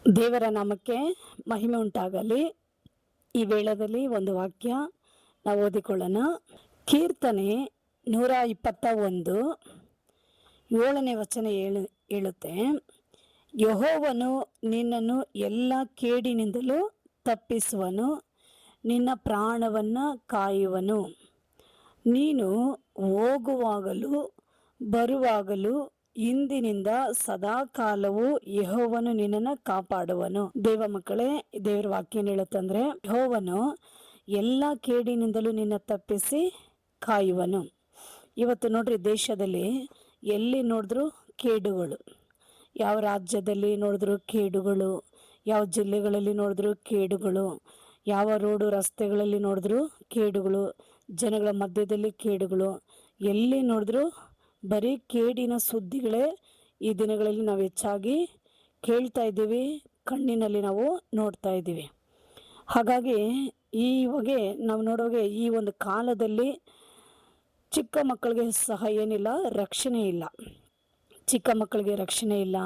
ದೇವರ ನಾಮಕ್ಕೆ ಮಹಿಮೆ ಉಂಟಾಗಲಿ. ಈ ವೇಳೆಯಲ್ಲಿ ಒಂದು ವಾಕ್ಯ ನಾವು ಓದಿಕೊಳ್ಳೋಣ. ಕೀರ್ತನೆ 121 7ನೇ ವಚನ ಹೇಳುತ್ತೆ, ಯೆಹೋವನು ನಿನ್ನನ್ನು ಎಲ್ಲ ಕೇಡಿನಿಂದಲೂ ತಪ್ಪಿಸುವನು, ನಿನ್ನ ಪ್ರಾಣವನ್ನು ಕಾಯುವನು. ನೀನು ಹೋಗುವಾಗಲೂ ಬರುವಾಗಲೂ ಇಂದಿನಿಂದ ಸದಾ ಕಾಲವು ಯೆಹೋವನು ನಿನ್ನನ್ನು ಕಾಪಾಡುವನು. ದೇವ ಮಕ್ಕಳೇ, ದೇವರ ವಾಕ್ಯ ಹೇಳುತ್ತಂದ್ರೆ, ಯೆಹೋವನು ಎಲ್ಲ ಕೇಡಿನಿಂದಲೂ ನಿನ್ನ ತಪ್ಪಿಸಿ ಕಾಯುವನು. ಇವತ್ತು ನೋಡ್ರಿ, ದೇಶದಲ್ಲಿ ಎಲ್ಲಿ ನೋಡಿದ್ರು ಕೇಡುಗಳು, ಯಾವ ರಾಜ್ಯದಲ್ಲಿ ನೋಡಿದ್ರು ಕೇಡುಗಳು, ಯಾವ ಜಿಲ್ಲೆಗಳಲ್ಲಿ ನೋಡಿದ್ರು ಕೇಡುಗಳು, ಯಾವ ರೋಡು ರಸ್ತೆಗಳಲ್ಲಿ ನೋಡಿದ್ರು ಕೇಡುಗಳು, ಜನಗಳ ಮಧ್ಯದಲ್ಲಿ ಕೇಡುಗಳು, ಎಲ್ಲಿ ನೋಡಿದ್ರು ಬರೀ ಕೇಡಿನ ಸುದ್ದಿಗಳೇ ಈ ದಿನಗಳಲ್ಲಿ ನಾವು ಹೆಚ್ಚಾಗಿ ಕೇಳ್ತಾ ಇದ್ದೀವಿ, ಕಣ್ಣಿನಲ್ಲಿ ನಾವು ನೋಡ್ತಾ ಇದ್ದೀವಿ. ಹಾಗಾಗಿ ಇವಾಗೆ ನಾವು ನೋಡುವಾಗೆ ಈ ಒಂದು ಕಾಲದಲ್ಲಿ ಚಿಕ್ಕ ಮಕ್ಕಳಿಗೆ ಸಹ ಏನಿಲ್ಲ, ರಕ್ಷಣೆ ಇಲ್ಲ. ಚಿಕ್ಕ ಮಕ್ಕಳಿಗೆ ರಕ್ಷಣೆ ಇಲ್ಲ,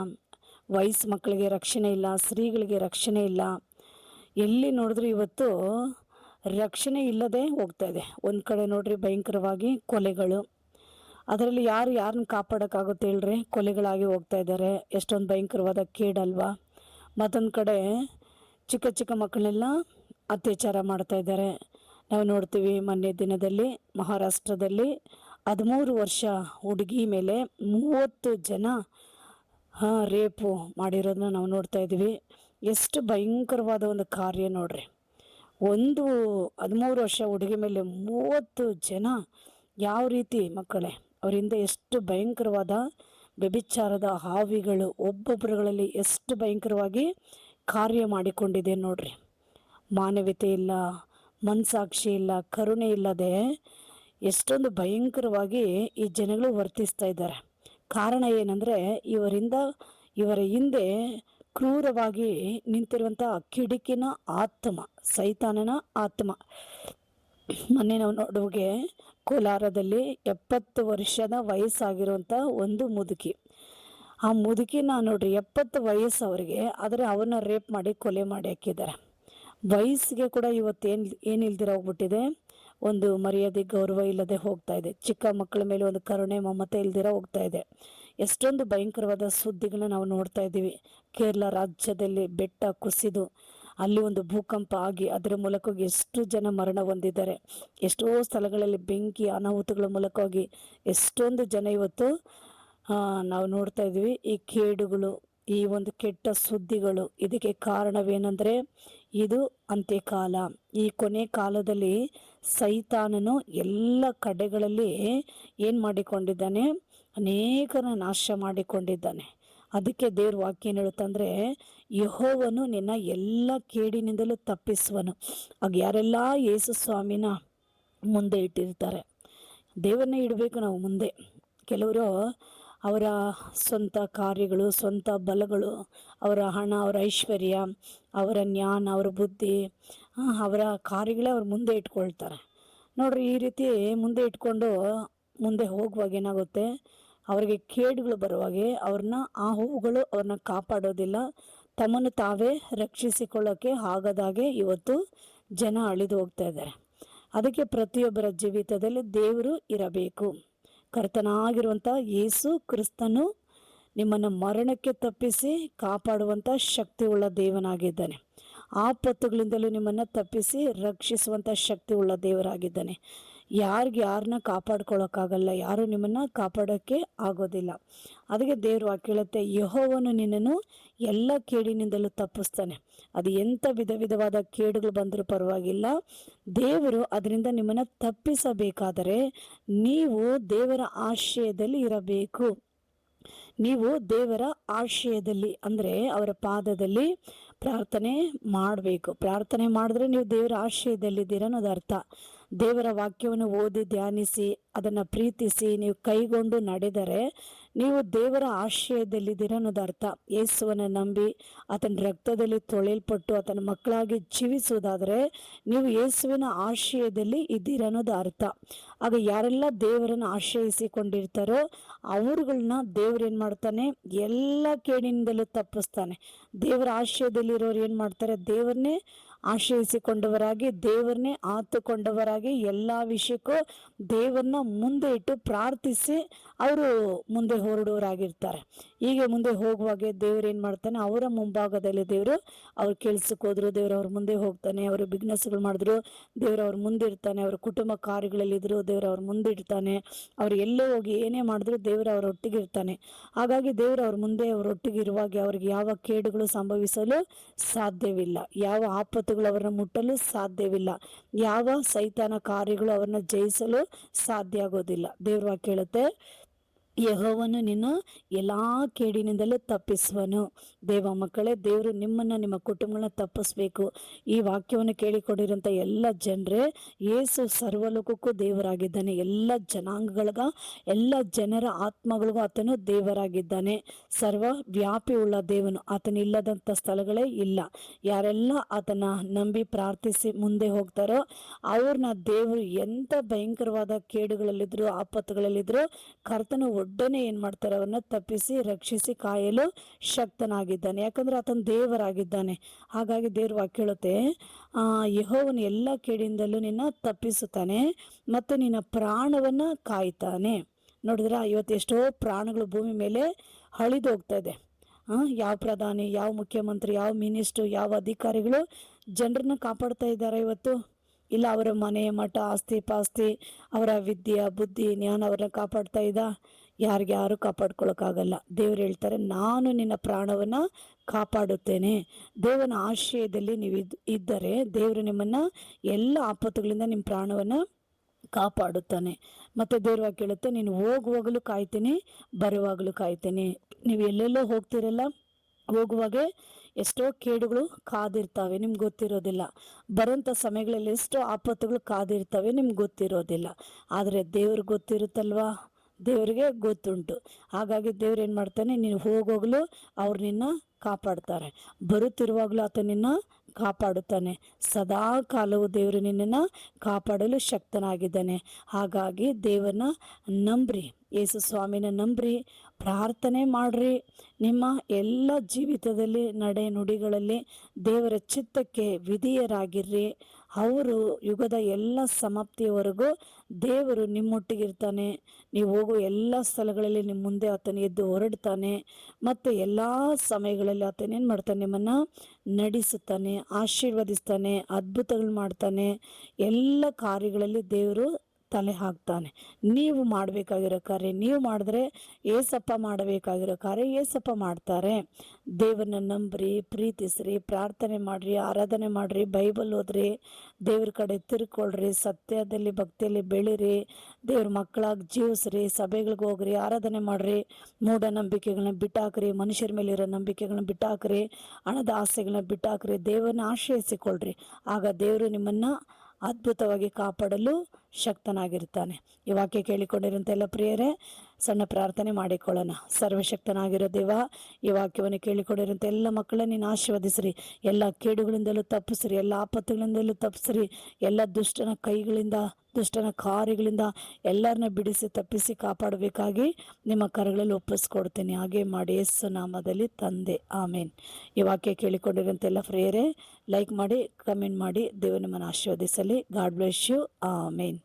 ವಯಸ್ಸು ಮಕ್ಕಳಿಗೆ ರಕ್ಷಣೆ ಇಲ್ಲ, ಸ್ತ್ರೀಗಳಿಗೆ ರಕ್ಷಣೆ ಇಲ್ಲ. ಎಲ್ಲಿ ನೋಡಿದ್ರು ಇವತ್ತು ರಕ್ಷಣೆ ಇಲ್ಲದೆ ಹೋಗ್ತಾ ಇದೆ. ಒಂದು ಕಡೆ ನೋಡ್ರಿ ಭಯಂಕರವಾಗಿ ಕೊಲೆಗಳು, ಅದರಲ್ಲಿ ಯಾರನ್ನ ಕಾಪಾಡೋಕ್ಕಾಗುತ್ತೆ ಹೇಳ್ರಿ? ಕೊಲೆಗಳಾಗಿ ಹೋಗ್ತಾ ಇದ್ದಾರೆ. ಎಷ್ಟೊಂದು ಭಯಂಕರವಾದ ಕೇಡಲ್ವಾ? ಮತ್ತೊಂದು ಕಡೆ ಚಿಕ್ಕ ಚಿಕ್ಕ ಮಕ್ಕಳನ್ನೆಲ್ಲ ಅತ್ಯಾಚಾರ ಮಾಡ್ತಾ ಇದ್ದಾರೆ. ನಾವು ನೋಡ್ತೀವಿ, ಮೊನ್ನೆ ದಿನದಲ್ಲಿ ಮಹಾರಾಷ್ಟ್ರದಲ್ಲಿ 13 ವರ್ಷ ಹುಡುಗಿ ಮೇಲೆ 30 ಜನ ರೇಪು ಮಾಡಿರೋದನ್ನ ನಾವು ನೋಡ್ತಾ ಇದ್ದೀವಿ. ಎಷ್ಟು ಭಯಂಕರವಾದ ಒಂದು ಕಾರ್ಯ ನೋಡ್ರಿ. 13 ವರ್ಷ ಹುಡುಗಿ ಮೇಲೆ 30 ಜನ, ಯಾವ ರೀತಿ ಮಕ್ಕಳೇ, ಅವರಿಂದ ಎಷ್ಟು ಭಯಂಕರವಾದ ವ್ಯಭಿಚಾರದ ಹಾವಿಗಳು ಒಬ್ಬೊಬ್ಬರುಗಳಲ್ಲಿ ಎಷ್ಟು ಭಯಂಕರವಾಗಿ ಕಾರ್ಯ ಮಾಡಿಕೊಂಡಿದೆ ನೋಡ್ರಿ. ಮಾನವೀಯತೆ ಇಲ್ಲ, ಮನಸಾಕ್ಷಿ ಇಲ್ಲ, ಕರುಣೆ ಇಲ್ಲದೆ ಎಷ್ಟೊಂದು ಭಯಂಕರವಾಗಿ ಈ ಜನಗಳು ವರ್ತಿಸ್ತಾ ಇದ್ದಾರೆ. ಕಾರಣ ಏನಂದರೆ, ಇವರ ಹಿಂದೆ ಕ್ರೂರವಾಗಿ ನಿಂತಿರುವಂಥ ಕಿಡಿಕಿನ ಆತ್ಮ, ಸೈತಾನನ ಆತ್ಮ. ಮೊನ್ನೆ ನಾವು ನೋಡುವಾಗೆ ಕೋಲಾರದಲ್ಲಿ 70 ವರ್ಷದ ವಯಸ್ಸಾಗಿರುವಂಥ ಒಂದು ಮುದುಕಿ, ಆ ಮುದುಕಿನ ನೋಡ್ರಿ, 70 ವಯಸ್ಸು ಅವರಿಗೆ, ಆದರೆ ಅವನ್ನ ರೇಪ್ ಮಾಡಿ ಕೊಲೆ ಮಾಡಿ ಹಾಕಿದ್ದಾರೆ. ವಯಸ್ಸಿಗೆ ಕೂಡ ಇವತ್ತು ಏನಿಲ್ದಿರ ಹೋಗ್ಬಿಟ್ಟಿದೆ, ಒಂದು ಮರ್ಯಾದೆ ಗೌರವ ಇಲ್ಲದೆ ಹೋಗ್ತಾ ಇದೆ. ಚಿಕ್ಕ ಮಕ್ಕಳ ಮೇಲೆ ಒಂದು ಕರುಣೆ ಮಮತೆ ಇಲ್ದಿರ ಹೋಗ್ತಾ ಇದೆ. ಎಷ್ಟೊಂದು ಭಯಂಕರವಾದ ಸುದ್ದಿಗಳನ್ನ ನಾವು ನೋಡ್ತಾ ಇದ್ದೀವಿ. ಕೇರಳ ರಾಜ್ಯದಲ್ಲಿ ಬೆಟ್ಟ ಕುಸಿದು ಅಲ್ಲಿ ಒಂದು ಭೂಕಂಪ ಆಗಿ ಅದರ ಮೂಲಕವಾಗಿ ಎಷ್ಟು ಜನ ಮರಣ ಹೊಂದಿದ್ದಾರೆ. ಎಷ್ಟೋ ಸ್ಥಳಗಳಲ್ಲಿ ಬೆಂಕಿ ಅನಾಹುತಗಳ ಮೂಲಕವಾಗಿ ಎಷ್ಟೊಂದು ಜನ ಇವತ್ತು ನಾವು ನೋಡ್ತಾ ಇದ್ದೀವಿ. ಈ ಕೇಡುಗಳು, ಈ ಒಂದು ಕೆಟ್ಟ ಸುದ್ದಿಗಳು, ಇದಕ್ಕೆ ಕಾರಣವೇನೆಂದರೆ ಇದು ಅಂತ್ಯಕಾಲ. ಈ ಕೊನೆ ಕಾಲದಲ್ಲಿ ಸೈತಾನನು ಎಲ್ಲ ಕಡೆಗಳಲ್ಲಿ ಏನು ಮಾಡಿಕೊಂಡಿದ್ದಾನೆ? ಅನೇಕನ ನಾಶ ಮಾಡಿಕೊಂಡಿದ್ದಾನೆ. ಅದಕ್ಕೆ ದೇವ್ರ ವಾಕ್ಯ ಏನು ಹೇಳುತ್ತಂದರೆ, ಯೆಹೋವನು ನಿನ್ನ ಎಲ್ಲ ಕೇಡಿನಿಂದಲೂ ತಪ್ಪಿಸುವನು. ಆಗ ಯಾರೆಲ್ಲ ಯೇಸು ಸ್ವಾಮಿನ ಮುಂದೆ ಇಟ್ಟಿರ್ತಾರೆ, ದೇವರನ್ನೇ ಇಡಬೇಕು ನಾವು ಮುಂದೆ. ಕೆಲವರು ಅವರ ಸ್ವಂತ ಕಾರ್ಯಗಳು, ಸ್ವಂತ ಬಲಗಳು, ಅವರ ಹಣ, ಅವರ ಐಶ್ವರ್ಯ, ಅವರ ಜ್ಞಾನ, ಅವರ ಬುದ್ಧಿ, ಅವರ ಕಾರ್ಯಗಳೇ ಅವ್ರ ಮುಂದೆ ಇಟ್ಕೊಳ್ತಾರೆ ನೋಡ್ರಿ. ಈ ರೀತಿ ಮುಂದೆ ಇಟ್ಕೊಂಡು ಮುಂದೆ ಹೋಗುವಾಗ ಏನಾಗುತ್ತೆ, ಅವರಿಗೆ ಕೇಡುಗಳು ಬರುವಾಗೆ ಅವ್ರನ್ನ ಆ ಹೂವುಗಳು ಅವ್ರನ್ನ ಕಾಪಾಡೋದಿಲ್ಲ. ತಮ್ಮನ್ನು ತಾವೇ ರಕ್ಷಿಸಿಕೊಳ್ಳೋಕ್ಕೆ ಆಗದಾಗೆ ಇವತ್ತು ಜನ ಅಳಿದು ಹೋಗ್ತಾ ಇದ್ದಾರೆ. ಅದಕ್ಕೆ ಪ್ರತಿಯೊಬ್ಬರ ಜೀವಿತದಲ್ಲಿ ದೇವರು ಇರಬೇಕು. ಕರ್ತನಾಗಿರುವಂಥ ಯೇಸು ಕ್ರಿಸ್ತನು ನಿಮ್ಮನ್ನು ಮರಣಕ್ಕೆ ತಪ್ಪಿಸಿ ಕಾಪಾಡುವಂಥ ಶಕ್ತಿ ಉಳ್ಳ ದೇವನಾಗಿದ್ದಾನೆ. ಆಪತ್ತುಗಳಿಂದಲೂ ನಿಮ್ಮನ್ನು ತಪ್ಪಿಸಿ ರಕ್ಷಿಸುವಂಥ ಶಕ್ತಿ ಉಳ್ಳ ದೇವರಾಗಿದ್ದಾನೆ. ಯಾರನ್ನ ಕಾಪಾಡ್ಕೊಳ್ಳೋಕ್ಕಾಗಲ್ಲ, ಯಾರು ನಿಮ್ಮನ್ನು ಕಾಪಾಡೋಕ್ಕೆ ಆಗೋದಿಲ್ಲ. ಅದಕ್ಕೆ ದೇವರು ವಾಕ್ಯ ಹೇಳುತ್ತೆ, ಯೆಹೋವನು ನಿನ್ನನ್ನು ಎಲ್ಲ ಕೇಡಿನಿಂದಲೂ ತಪ್ಪಿಸ್ತಾನೆ. ಅದು ಎಂಥ ವಿಧವಾದ ಕೇಡುಗಳು ಬಂದರೂ ಪರವಾಗಿಲ್ಲ, ದೇವರು ಅದರಿಂದ ನಿಮ್ಮನ್ನು ತಪ್ಪಿಸಬೇಕಾದರೆ ನೀವು ದೇವರ ಆಶ್ರಯದಲ್ಲಿ ಇರಬೇಕು. ನೀವು ದೇವರ ಆಶ್ರಯದಲ್ಲಿ ಅಂದರೆ ಅವರ ಪಾದದಲ್ಲಿ ಪ್ರಾರ್ಥನೆ ಮಾಡಬೇಕು. ಪ್ರಾರ್ಥನೆ ಮಾಡಿದ್ರೆ ನೀವು ದೇವರ ಆಶ್ರಯದಲ್ಲಿದ್ದೀರ ಅನ್ನೋದು ಅರ್ಥ. ದೇವರ ವಾಕ್ಯವನ್ನು ಓದಿ ಧ್ಯಾನಿಸಿ ಅದನ್ನು ಪ್ರೀತಿಸಿ ನೀವು ಕೈಗೊಂಡು ನಡೆದರೆ ನೀವು ದೇವರ ಆಶ್ರಯದಲ್ಲಿದ್ದೀರ ಅನ್ನೋದು ಅರ್ಥ. ಯೇಸುವನ್ನು ನಂಬಿ ಆತನ ರಕ್ತದಲ್ಲಿ ತೊಳೆಯಲ್ಪಟ್ಟು ಆತನ ಮಕ್ಕಳಾಗಿ ಜೀವಿಸುವುದಾದರೆ ನೀವು ಯೇಸುವಿನ ಆಶ್ರಯದಲ್ಲಿ ಇದ್ದೀರ ಅನ್ನೋದು ಅರ್ಥ. ಆಗ ಯಾರೆಲ್ಲ ದೇವರನ್ನು ಆಶ್ರಯಿಸಿಕೊಂಡಿರ್ತಾರೋ ಅವ್ರುಗಳನ್ನ ದೇವ್ರು ಏನು ಮಾಡ್ತಾನೆ, ಎಲ್ಲ ಕೇಡಿನಿಂದಲೂ ತಪ್ಪಿಸ್ತಾನೆ. ದೇವರ ಆಶ್ರಯದಲ್ಲಿರೋರು ಏನು ಮಾಡ್ತಾರೆ, ದೇವರನ್ನೇ ಆಶ್ರಯಿಸಿಕೊಂಡವರಾಗಿ, ದೇವರನ್ನೇ ಆತುಕೊಂಡವರಾಗಿ, ಎಲ್ಲ ವಿಷಯಕ್ಕೂ ದೇವರನ್ನ ಮುಂದೆ ಇಟ್ಟು ಪ್ರಾರ್ಥಿಸಿ ಅವರು ಮುಂದೆ ಹೊರಡೋರಾಗಿರ್ತಾರೆ. ಹೀಗೆ ಮುಂದೆ ಹೋಗುವಾಗೆ ದೇವ್ರು ಏನು ಮಾಡ್ತಾನೆ, ಅವರ ಮುಂಭಾಗದಲ್ಲಿ ದೇವರು ಅವ್ರು ಕೆಲ್ಸಕ್ಕೆ ಹೋದ್ರು, ದೇವ್ರು ಅವ್ರ ಮುಂದೆ ಹೋಗ್ತಾನೆ. ಅವರು ಬಿಸ್ನೆಸ್ಗಳು ಮಾಡಿದ್ರು, ದೇವ್ರು ಅವ್ರ ಮುಂದೆ ಇರ್ತಾನೆ. ಅವ್ರ ಕುಟುಂಬ ಕಾರ್ಯಗಳಲ್ಲಿದ್ರು, ದೇವ್ರು ಅವ್ರ ಮುಂದೆ ಇಡ್ತಾನೆ. ಅವ್ರು ಎಲ್ಲೇ ಹೋಗಿ ಏನೇ ಮಾಡಿದ್ರು ದೇವ್ರು ಅವ್ರ ಒಟ್ಟಿಗೆ ಇರ್ತಾನೆ. ಹಾಗಾಗಿ ದೇವ್ರು ಅವ್ರ ಮುಂದೆ ಅವರೊಟ್ಟಿಗೆ ಇರುವಾಗ ಅವ್ರಿಗೆ ಯಾವ ಕೇಡುಗಳು ಸಂಭವಿಸಲು ಸಾಧ್ಯವಿಲ್ಲ, ಯಾವ ಆಪತ್ತುಗಳು ಅವರನ್ನ ಮುಟ್ಟಲು ಸಾಧ್ಯವಿಲ್ಲ, ಯಾವ ಸೈತಾನ ಕಾರ್ಯಗಳು ಅವರನ್ನ ಜಯಿಸಲು ಸಾಧ್ಯ ಆಗೋದಿಲ್ಲ. ದೇವ್ರ ವಾಕ್ಯ ಹೇಳುತ್ತೆ, ಯೆಹೋವನು ನಿನ್ನ ಎಲ್ಲ ಕೇಡಿನಿಂದಲೂ ತಪ್ಪಿಸುವನು. ದೇವ ಮಕ್ಕಳೇ, ದೇವರು ನಿಮ್ಮನ್ನು ನಿಮ್ಮ ಕುಟುಂಬಗಳನ್ನ ತಪ್ಪಿಸ್ಬೇಕು. ಈ ವಾಕ್ಯವನ್ನು ಕೇಳಿಕೊಂಡಿರೋಂಥ ಎಲ್ಲ ಜನರೇ, ಯೇಸು ಸರ್ವಲೋಕಕ್ಕೂ ದೇವರಾಗಿದ್ದಾನೆ. ಎಲ್ಲ ಜನಾಂಗಗಳಿಗ, ಎಲ್ಲ ಜನರ ಆತ್ಮಗಳಿಗೂ ಆತನು ದೇವರಾಗಿದ್ದಾನೆ. ಸರ್ವ ವ್ಯಾಪಿ ಉಳ್ಳ ದೇವನು, ಆತನಿಲ್ಲದಂಥ ಸ್ಥಳಗಳೇ ಇಲ್ಲ. ಯಾರೆಲ್ಲ ಆತನ ನಂಬಿ ಪ್ರಾರ್ಥಿಸಿ ಮುಂದೆ ಹೋಗ್ತಾರೋ ಅವ್ರನ್ನ ದೇವರು ಎಂಥ ಭಯಂಕರವಾದ ಕೇಡುಗಳಲ್ಲಿದ್ರು, ಆಪತ್ತುಗಳಲ್ಲಿದ್ರು ಕರ್ತನು ಒಡ್ಡನೆ ಏನು ಮಾಡ್ತಾರೆ, ಅವನ್ನ ತಪ್ಪಿಸಿ ರಕ್ಷಿಸಿ ಕಾಯಲು ಶಕ್ತನಾಗಿದ್ದಾನೆ. ಯಾಕಂದ್ರೆ ಆತನ ದೇವರಾಗಿದ್ದಾನೆ. ಹಾಗಾಗಿ ದೇವ್ರ ವಾಕ್ಯ ಹೇಳುತ್ತೆ, ಯೆಹೋವನು ಎಲ್ಲ ಕೇಡಿಂದಲೂ ನಿನ್ನ ತಪ್ಪಿಸುತ್ತಾನೆ ಮತ್ತು ನಿನ್ನ ಪ್ರಾಣವನ್ನ ಕಾಯ್ತಾನೆ. ನೋಡಿದ್ರ, ಇವತ್ತು ಎಷ್ಟೋ ಪ್ರಾಣಗಳು ಭೂಮಿ ಮೇಲೆ ಅಳಿದು ಹೋಗ್ತಾ ಇದೆ. ಯಾವ ಪ್ರಧಾನಿ, ಯಾವ ಮುಖ್ಯಮಂತ್ರಿ, ಯಾವ ಮಿನಿಸ್ಟ್ರು, ಯಾವ ಅಧಿಕಾರಿಗಳು ಜನರನ್ನ ಕಾಪಾಡ್ತಾ ಇದ್ದಾರೆ ಇವತ್ತು? ಇಲ್ಲ, ಅವರ ಮನೆ ಮಠ ಆಸ್ತಿ ಪಾಸ್ತಿ, ಅವರ ವಿದ್ಯೆ ಬುದ್ಧಿ ಜ್ಞಾನ ಅವ್ರನ್ನ ಕಾಪಾಡ್ತಾ ಇದ್ದ? ಯಾರು ಕಾಪಾಡ್ಕೊಳಕ್ಕಾಗಲ್ಲ. ದೇವ್ರು ಹೇಳ್ತಾರೆ, ನಾನು ನಿನ್ನ ಪ್ರಾಣವನ್ನ ಕಾಪಾಡುತ್ತೇನೆ. ದೇವನ ಆಶ್ರಯದಲ್ಲಿ ನೀವು ಇದ್ದರೆ ದೇವರು ನಿಮ್ಮನ್ನ ಎಲ್ಲ ಆಪತ್ತುಗಳಿಂದ ನಿಮ್ಮ ಪ್ರಾಣವನ್ನ ಕಾಪಾಡುತ್ತಾನೆ. ಮತ್ತೆ ದೇವ್ರ ವಾಕ್ಯ ಹೇಳುತ್ತೆ, ನೀನು ಹೋಗುವಾಗಲೂ ಕಾಯ್ತೀನಿ, ಬರುವಾಗಲೂ ಕಾಯ್ತೀನಿ. ನೀವು ಎಲ್ಲೆಲ್ಲೋ ಹೋಗ್ತಿರಲ್ಲ, ಹೋಗುವಾಗೆ ಎಷ್ಟೋ ಕೇಡುಗಳು ಕಾದಿರ್ತವೆ, ನಿಮ್ಗೆ ಗೊತ್ತಿರೋದಿಲ್ಲ. ಬರೋಂಥ ಸಮಯಗಳಲ್ಲಿ ಎಷ್ಟೋ ಆಪತ್ತುಗಳು ಕಾದಿರ್ತವೆ, ನಿಮ್ಗೆ ಗೊತ್ತಿರೋದಿಲ್ಲ. ಆದರೆ ದೇವ್ರಿಗೆ ಗೊತ್ತಿರುತ್ತಲ್ವಾ, ದೇವರಿಗೆ ಗೊತ್ತುಂಟು. ಹಾಗಾಗಿ ದೇವ್ರು ಏನು ಮಾಡ್ತಾನೆ, ನೀನು ಹೋಗೋಗ್ಲೂ ಅವ್ರು ನಿನ್ನ ಕಾಪಾಡ್ತಾರೆ, ಬರುತ್ತಿರುವಾಗಲೂ ಆತ ನಿನ್ನ ಕಾಪಾಡುತ್ತಾನೆ. ಸದಾ ಕಾಲವು ದೇವರು ನಿನ್ನನ್ನು ಕಾಪಾಡಲು ಶಕ್ತನಾಗಿದ್ದಾನೆ. ಹಾಗಾಗಿ ದೇವರನ್ನ ನಂಬ್ರಿ, ಯೇಸು ಸ್ವಾಮಿನ ನಂಬ್ರಿ, ಪ್ರಾರ್ಥನೆ ಮಾಡ್ರಿ. ನಿಮ್ಮ ಎಲ್ಲ ಜೀವಿತದಲ್ಲಿ ನಡೆ ನುಡಿಗಳಲ್ಲಿ ದೇವರ ಚಿತ್ತಕ್ಕೆ ವಿಧೇಯರಾಗಿರ್ರಿ. ಅವರು ಯುಗದ ಎಲ್ಲ ಸಮಾಪ್ತಿಯವರೆಗೂ ದೇವರು ನಿಮ್ಮೊಟ್ಟಿಗಿರ್ತಾನೆ. ನೀವು ಹೋಗೋ ಎಲ್ಲ ಸ್ಥಳಗಳಲ್ಲಿ ನಿಮ್ಮ ಮುಂದೆ ಆತನ ಎದ್ದು ಹೊರಡ್ತಾನೆ. ಮತ್ತು ಎಲ್ಲ ಸಮಯಗಳಲ್ಲಿ ಆತನ ಏನು ಮಾಡ್ತಾನೆ, ನಿಮ್ಮನ್ನು ನಡೆಸುತ್ತಾನೆ, ಆಶೀರ್ವದಿಸ್ತಾನೆ, ಅದ್ಭುತಗಳು ಮಾಡ್ತಾನೆ. ಎಲ್ಲ ಕಾರ್ಯಗಳಲ್ಲಿ ದೇವರು ತಲೆ ಹಾಕ್ತಾನೆ. ನೀವು ಮಾಡಬೇಕಾಗಿರೋ ಕಾರ್ಯ ನೀವು ಮಾಡಿದ್ರೆ, ಏಸಪ್ಪ ಮಾಡಬೇಕಾಗಿರೋ ಕಾರ್ಯ ಏಸಪ್ಪ ಮಾಡ್ತಾರೆ. ದೇವರನ್ನ ನಂಬ್ರಿ, ಪ್ರೀತಿಸ್ರಿ, ಪ್ರಾರ್ಥನೆ ಮಾಡ್ರಿ, ಆರಾಧನೆ ಮಾಡ್ರಿ, ಬೈಬಲ್ ಓದ್ರಿ, ದೇವ್ರ ಕಡೆ ತಿರ್ಕೊಳ್ರಿ, ಸತ್ಯದಲ್ಲಿ ಭಕ್ತಿಯಲ್ಲಿ ಬೆಳೀರಿ, ದೇವ್ರ ಮಕ್ಕಳಾಗಿ ಜೀವಿಸ್ರಿ, ಸಭೆಗಳಿಗೆ ಹೋಗ್ರಿ, ಆರಾಧನೆ ಮಾಡ್ರಿ, ಮೂಢನಂಬಿಕೆಗಳನ್ನ ಬಿಟ್ಟಾಕ್ರಿ, ಮನುಷ್ಯರ ಮೇಲಿರೋ ನಂಬಿಕೆಗಳನ್ನ ಬಿಟ್ಟಾಕ್ರಿ, ಹಣದ ಆಸೆಗಳನ್ನ ಬಿಟ್ಟಾಕ್ರಿ, ದೇವರನ್ನ ಆಶ್ರಯಿಸಿಕೊಳ್ಳ್ರಿ. ಆಗ ದೇವರು ನಿಮ್ಮನ್ನು ಅದ್ಭುತವಾಗಿ ಕಾಪಾಡಲು ಶಕ್ತನಾಗಿರ್ತಾನೆ. ಈ ವಾಕ್ಯ ಕೇಳಿಕೊಂಡಿರೋಂಥ ಎಲ್ಲ ಪ್ರಿಯರೇ, ಸಣ್ಣ ಪ್ರಾರ್ಥನೆ ಮಾಡಿಕೊಳ್ಳೋಣ. ಸರ್ವಶಕ್ತನಾಗಿರೋ ದೇವ, ಈ ವಾಕ್ಯವನ್ನು ಕೇಳಿಕೊಂಡಿರೋಂಥ ಎಲ್ಲ ಮಕ್ಕಳನ್ನ ನೀನು ಆಶೀರ್ವದಿಸ್ರಿ, ಎಲ್ಲ ಕೇಡುಗಳಿಂದಲೂ ತಪ್ಪಿಸ್ರಿ, ಎಲ್ಲ ಆಪತ್ತುಗಳಿಂದಲೂ ತಪ್ಪಿಸ್ರಿ, ಎಲ್ಲ ದುಷ್ಟನ ಕೈಗಳಿಂದ, ದುಷ್ಟನ ಕಾರ್ಯಗಳಿಂದ ಎಲ್ಲರನ್ನ ಬಿಡಿಸಿ ತಪ್ಪಿಸಿ ಕಾಪಾಡಬೇಕಾಗಿ ನಿಮ್ಮ ಕರಗಳಲ್ಲಿ ಒಪ್ಪಿಸ್ಕೊಡ್ತೀನಿ. ಹಾಗೆ ಮಾಡಿ ಯೇಸು ನಾಮದಲ್ಲಿ ತಂದೆ, ಆಮೇನ್. ಈ ವಾಕ್ಯ ಕೇಳಿಕೊಂಡಿರೋಂಥ ಎಲ್ಲ ಪ್ರಿಯರೇ, ಲೈಕ್ ಮಾಡಿ, ಕಮೆಂಟ್ ಮಾಡಿ. ದೇವರು ನಿಮ್ಮನ್ನು ಆಶೀರ್ವದಿಸಲಿ. God bless you. ಆಮೇನ್.